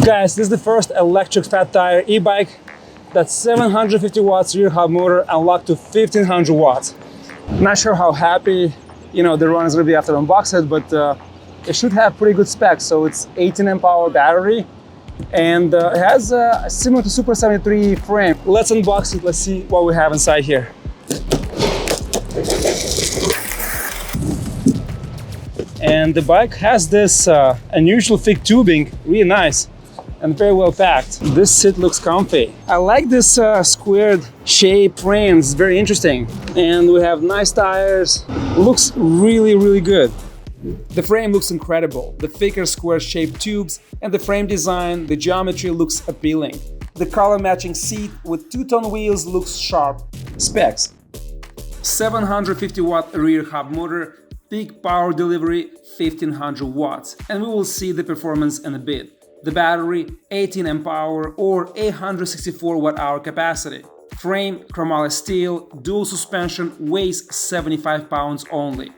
Guys, this is the first electric fat tire e-bike. That's 750 watts rear hub motor unlocked to 1500 watts. Not sure how happy, the run is gonna be after I unbox it, but it should have pretty good specs. So it's 18 amp hour battery, and it has a similar to Super 73 frame. Let's unbox it. Let's see what we have inside here. And the bike has this unusual thick tubing, really nice and very well packed. This seat looks comfy. I like this squared shape frame, it's very interesting. And we have nice tires, looks really, really good. The frame looks incredible. The thicker square shaped tubes and the frame design, the geometry looks appealing. The color matching seat with two-tone wheels looks sharp. Specs: 750 watt rear hub motor, peak power delivery 1500 watts, and we will see the performance in a bit. The battery 18 amp hour or 864 watt hour capacity. Frame chromoly steel, dual suspension, weighs 75 pounds only.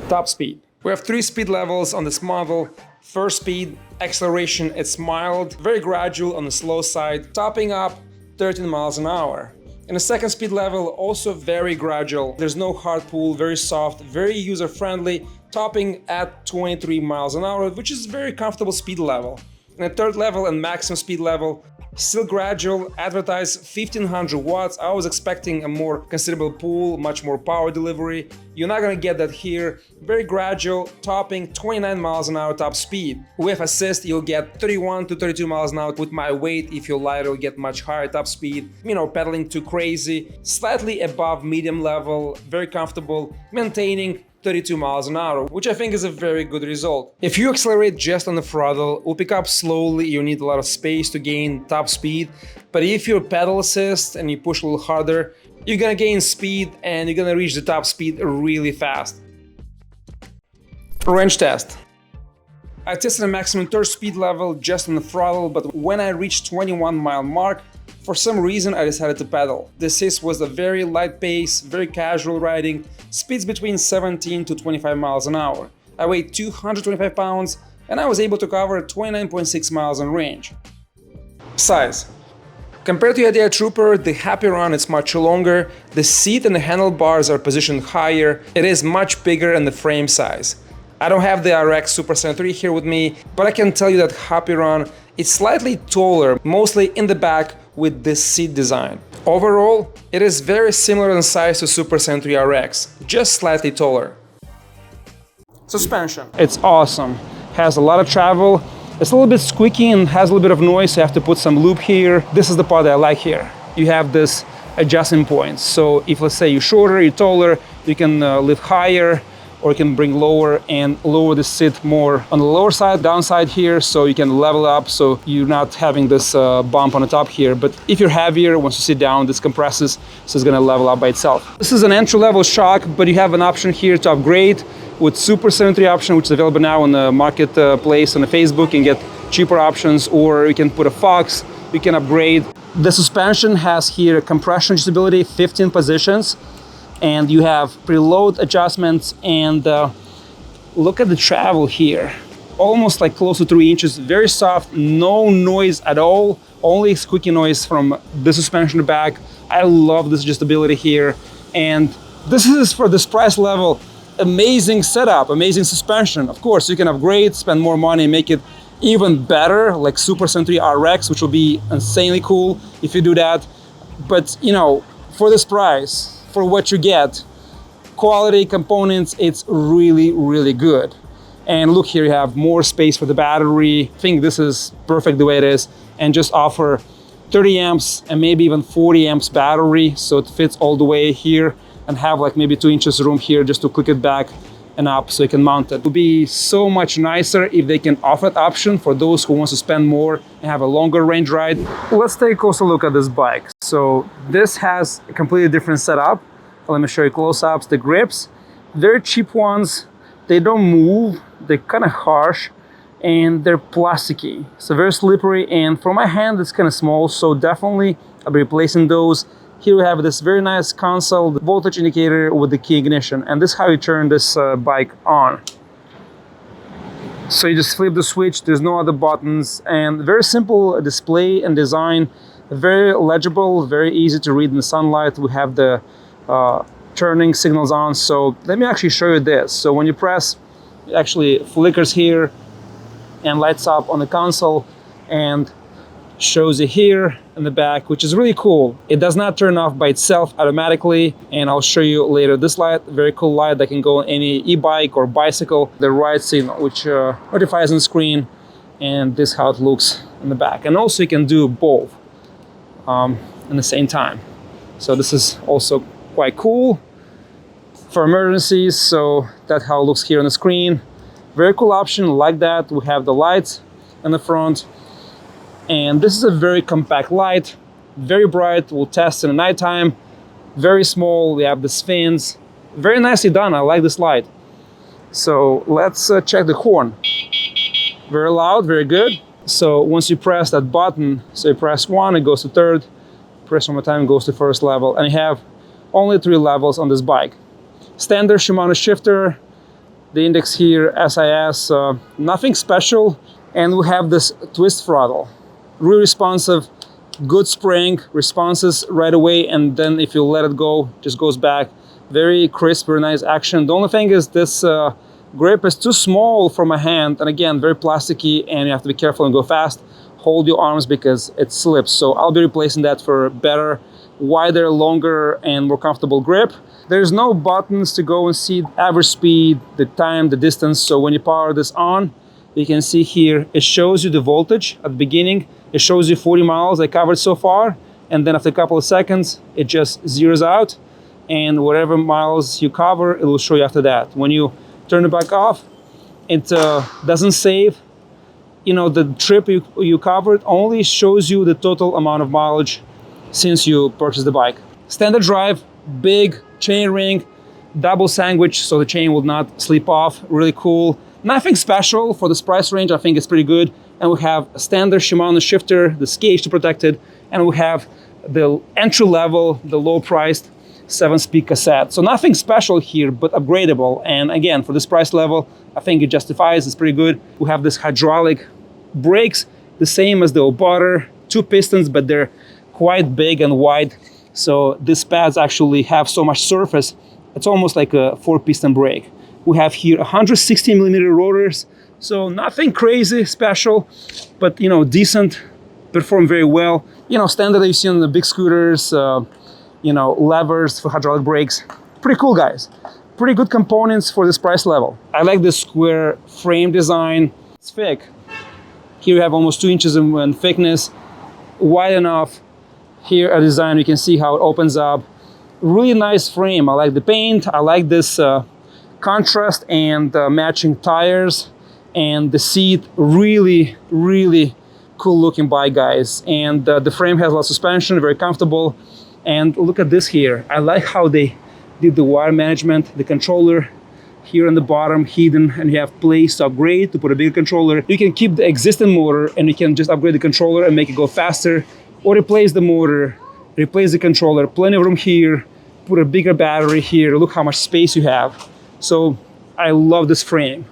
Top speed. We have 3 speed levels on this model. First speed, acceleration, it's mild, very gradual on the slow side, topping up 13 miles an hour. In the second speed level, also very gradual. There's no hard pull, very soft, very user-friendly, topping at 23 miles an hour, which is a very comfortable speed level. In the third level and maximum speed level, still gradual, advertised 1500 watts. I was expecting a more considerable pull, much more power delivery. You're not gonna get that here. Very gradual, topping 29 miles an hour top speed. With assist, you'll get 31 to 32 miles an hour. With my weight, if you're lighter, you'll get much higher top speed. Pedaling too crazy. Slightly above medium level, very comfortable, maintaining 32 miles an hour, which I think is a very good result. If you accelerate just on the throttle, will pick up slowly, you need a lot of space to gain top speed. But if you pedal assist and you push a little harder, you're gonna gain speed and you're gonna reach the top speed really fast. Range test. I tested a maximum third speed level just on the throttle, but when I reached 21 mile mark, for some reason I decided to pedal. The assist was a very light pace, very casual riding, speeds between 17 to 25 miles an hour. I weighed 225 pounds and I was able to cover 29.6 miles in range. Size. Compared to the Idea Trooper, the Happy Run is much longer, the seat and the handlebars are positioned higher, it is much bigger in the frame size. I don't have the RX Super 73 here with me, but I can tell you that Happy Run is slightly taller, mostly in the back with this seat design. Overall, it is very similar in size to Super 73 RX, just slightly taller. Suspension. It's awesome. Has a lot of travel. It's a little bit squeaky and has a little bit of noise, so you have to put some loop here. This is the part that I like here. You have this adjustment points. So if, let's say, you're shorter, you're taller, you can lift higher, or you can bring lower and lower the seat more on the lower side, downside here, so you can level up, so you're not having this bump on the top here. But if you're heavier, once you sit down, this compresses, so it's gonna level up by itself. This is an entry-level shock, but you have an option here to upgrade with Super 73 option, which is available now on the marketplace on the Facebook. You can get cheaper options, or you can put a Fox, you can upgrade. The suspension has here compression adjustability, 15 positions. And you have preload adjustments, and look at the travel here. Almost like close to 3 inches, very soft, no noise at all, only squeaky noise from the suspension back. I love this adjustability here. And this is, for this price level, amazing setup, amazing suspension. Of course, you can upgrade, spend more money, make it even better, like Super 73 RX, which will be insanely cool if you do that. But, for this price, for what you get, quality components, it's really, really good. And look here, you have more space for the battery. I think this is perfect the way it is, and just offer 30 amps and maybe even 40 amps battery, so it fits all the way here, and have like maybe 2 inches room here just to click it back and up so you can mount it. It would be so much nicer if they can offer that option for those who want to spend more and have a longer range ride. Let's take a closer look at this bike. So this has a completely different setup. Let me show you close-ups. The grips, they're cheap ones. They don't move, they're kind of harsh, and they're plasticky, so very slippery. And for my hand, it's kind of small, so definitely I'll be replacing those. Here we have this very nice console, the voltage indicator with the key ignition, and this is how you turn this bike on. So you just flip the switch, there's no other buttons, and very simple display and design, very legible, very easy to read in the sunlight. We have the turning signals on. So let me actually show you this. So when you press, it actually flickers here and lights up on the console and shows you here in the back, which is really cool. It does not turn off by itself automatically, and I'll show you later this light, very cool light that can go on any e-bike or bicycle. The ride signal, which notifies on the screen, and this is how it looks in the back. And also you can do both in the same time. So this is also quite cool for emergencies. So that's how it looks here on the screen. Very cool option like that. We have the lights in the front. And this is a very compact light, very bright. We'll test in the nighttime. Very small. We have the fins. Very nicely done. I like this light. So let's check the horn. Very loud, very good. So once you press that button, so you press 1, it goes to 3rd. Press one more time, it goes to 1st level. And you have only 3 levels on this bike. Standard Shimano shifter. The index here, SIS. Nothing special. And we have this twist throttle. Really responsive, good spring, responses right away, and then if you let it go, just goes back. Very crisp, very nice action. The only thing is this grip is too small for my hand, and again, very plasticky, and you have to be careful and go fast. Hold your arms because it slips. So I'll be replacing that for a better, wider, longer, and more comfortable grip. There's no buttons to go and see average speed, the time, the distance. So when you power this on, you can see here, it shows you the voltage at the beginning. It shows you 40 miles I covered so far. And then after a couple of seconds, it just zeroes out. And whatever miles you cover, it will show you after that. When you turn it back off, it doesn't save, the trip you covered, only shows you the total amount of mileage since you purchased the bike. Standard drive, big chain ring, double sandwich, so the chain will not slip off. Really cool. Nothing special for this price range. I think it's pretty good. And we have a standard Shimano shifter, the cage to protect it, and we have the entry level, the low priced 7-speed cassette. So nothing special here, but upgradable. And again, for this price level, I think it justifies. It's pretty good. We have this hydraulic brakes, the same as the Obotter, 2 pistons, but they're quite big and wide. So these pads actually have so much surface. It's almost like a 4-piston brake. We have here 160 millimeter rotors, so nothing crazy special, but decent, perform very well. Standard that you see on the big scooters, levers for hydraulic brakes. Pretty cool, guys. Pretty good components for this price level. I like the square frame design. It's thick. Here you have almost 2 inches in thickness, wide enough. Here a design, you can see how it opens up. Really nice frame. I like the paint. I like this contrast and matching tires, and the seat. Really, really cool looking bike, guys. And the frame has a lot of suspension, very comfortable. And look at this here. I like how they did the wire management, the controller here on the bottom hidden, and you have place to upgrade, to put a bigger controller. You can keep the existing motor and you can just upgrade the controller and make it go faster, or replace the motor, replace the controller. Plenty of room here, put a bigger battery here. Look how much space you have. So I love this frame.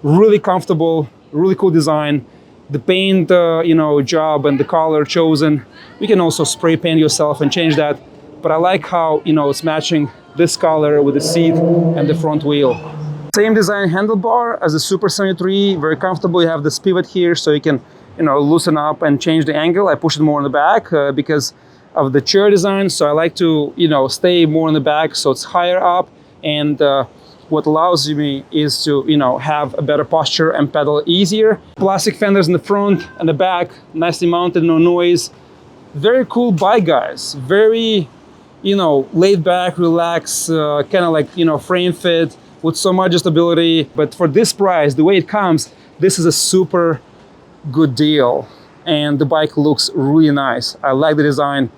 Really comfortable, really cool design. The paint, job and the color chosen. You can also spray paint yourself and change that. But I like how, it's matching this color with the seat and the front wheel. Same design handlebar as the Super 73, very comfortable. You have this pivot here so you can, loosen up and change the angle. I push it more in the back because of the chair design. So I like to, stay more in the back so it's higher up. And what allows me is to, have a better posture and pedal easier. Plastic fenders in the front and the back, nicely mounted, no noise. Very cool bike, guys. Very, laid back, relaxed, kind of like, frame fit with so much stability. But for this price, the way it comes, this is a super good deal. And the bike looks really nice. I like the design.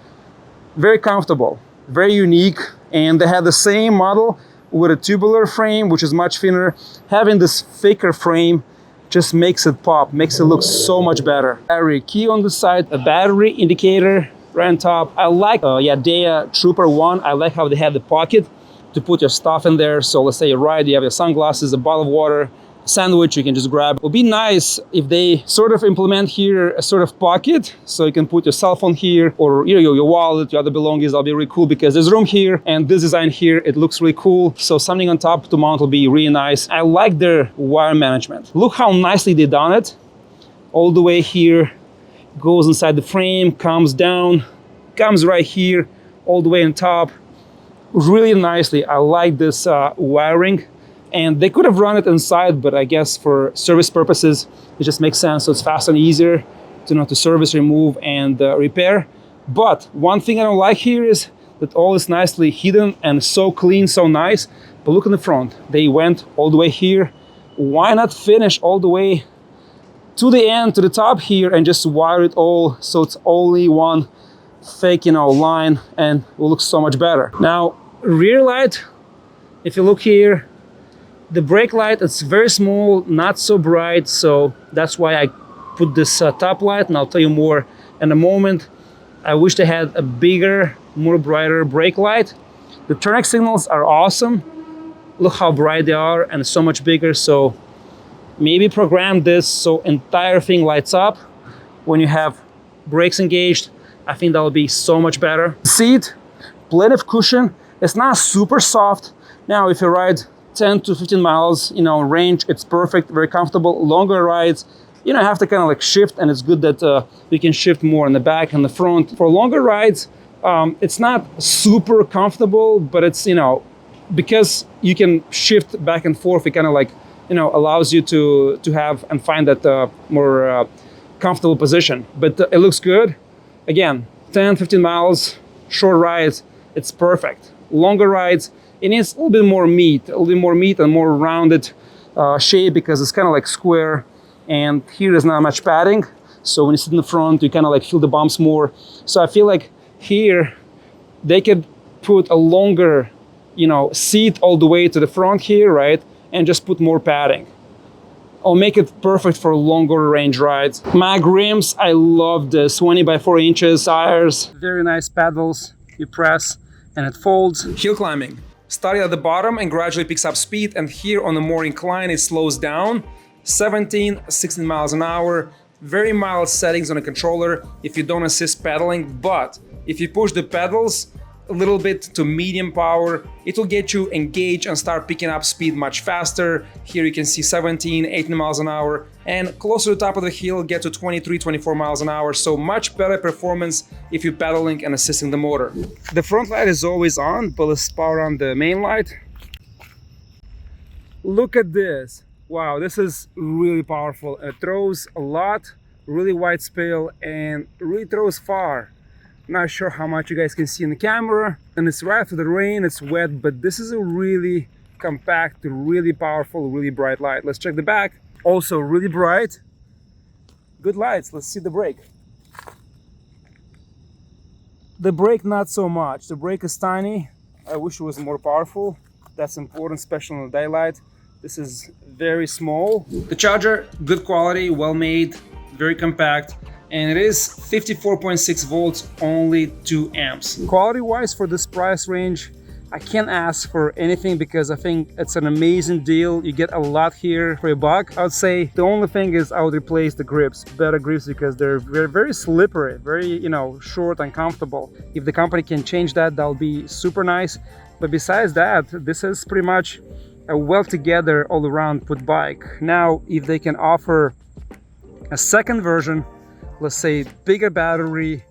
Very comfortable, very unique. And they have the same model with a tubular frame, which is much thinner. Having this thicker frame just makes it pop, makes it look so much better. Battery key on the side, a battery indicator right on top. I like Dea Trooper 1. I like how they have the pocket to put your stuff in there. So let's say you ride, you have your sunglasses, a bottle of water, sandwich you can just grab. It would be nice if they sort of implement here a sort of pocket, so you can put your cell phone here, or your wallet, your other belongings. That'll be really cool because there's room here, and this design here, it looks really cool. So something on top to mount will be really nice. I like their wire management. Look how nicely they done it. All the way here, goes inside the frame, comes down, comes right here, all the way on top. Really nicely. I like this wiring. And they could have run it inside, but I guess for service purposes, it just makes sense. So it's faster and easier to service, remove, and repair. But one thing I don't like here is that all is nicely hidden and so clean, so nice. But look in the front. They went all the way here. Why not finish all the way to the end, to the top here, and just wire it all so it's only one fake, line, and it will look so much better. Now, rear light, if you look here, the brake light, it's very small, not so bright, so that's why I put this top light, and I'll tell you more in a moment. I wish they had a bigger, more brighter brake light. The turn signals are awesome. Look how bright they are, and so much bigger. So maybe program this so entire thing lights up when you have brakes engaged. I think that'll be so much better. Seat, plenty of cushion. It's not super soft. Now, if you ride 10 to 15 miles, range, it's perfect, very comfortable. Longer rides, have to kind of like shift, and it's good that you can shift more in the back and the front. For longer rides, it's not super comfortable, but it's, because you can shift back and forth, it kind of like, allows you to have and find that more comfortable position. But it looks good. Again, 10, 15 miles, short rides, it's perfect. Longer rides, it needs a little bit more meat, and more rounded shape, because it's kind of like square, and here there's not much padding. So when you sit in the front, you kind of like feel the bumps more. So I feel like here they could put a longer, seat all the way to the front here, right? And just put more padding. I'll make it perfect for longer range rides. Mag rims, I love this 20 by 4 inches tires. Very nice pedals. You press and it folds. Hill climbing. Starting at the bottom and gradually picks up speed, and here on the more incline it slows down. 16 miles an hour. Very mild settings on a controller if you don't assist pedaling, but if you push the pedals a little bit to medium power, it will get you engaged and start picking up speed much faster. Here you can see 18 miles an hour, and closer to the top of the hill get to 24 miles an hour. So much better performance if you're pedaling and assisting the motor. The front light is always on, but let's power on the main light. Look at this. Wow, this is really powerful. It throws a lot, really wide spill, and really throws far. Not sure how much you guys can see in the camera, and it's right after the rain, it's wet, but this is a really compact, really powerful, really bright light. Let's check the back. Also really bright, good lights. Let's see the brake. The brake, not so much. The brake is tiny. I wish it was more powerful. That's important, especially on the daylight. This is very small. The charger, good quality, well made, very compact. And it is 54.6 volts, only 2 amps. Quality wise, for this price range, I can't ask for anything, because I think it's an amazing deal. You get a lot here for a buck. I would say the only thing is I would replace the grips, better grips, because they're very, very slippery, very, short and comfortable. If the company can change that, that'll be super nice. But besides that, this is pretty much a well together all around put bike. Now, if they can offer a second version, let's say bigger battery,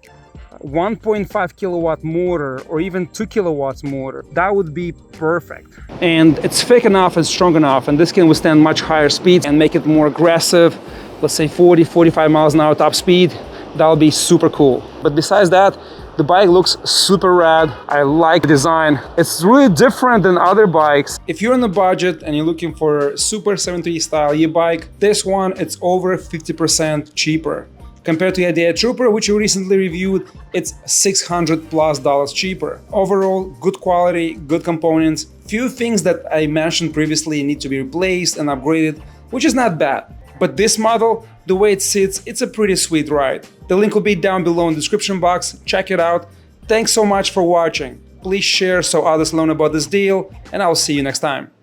1.5 kilowatt motor, or even 2 kilowatts motor, that would be perfect. And it's thick enough and strong enough, and this can withstand much higher speeds and make it more aggressive. Let's say 40-45 miles an hour top speed. That'll be super cool. But besides that, the bike looks super rad. I like the design. It's really different than other bikes. If you're on the budget and you're looking for super 73 style e-bike, this one, it's over 50% cheaper. Compared to the Idea Trooper, which we recently reviewed, it's $600+ cheaper. Overall, good quality, good components. Few things that I mentioned previously need to be replaced and upgraded, which is not bad. But this model, the way it sits, it's a pretty sweet ride. The link will be down below in the description box. Check it out. Thanks so much for watching. Please share so others learn about this deal, and I'll see you next time.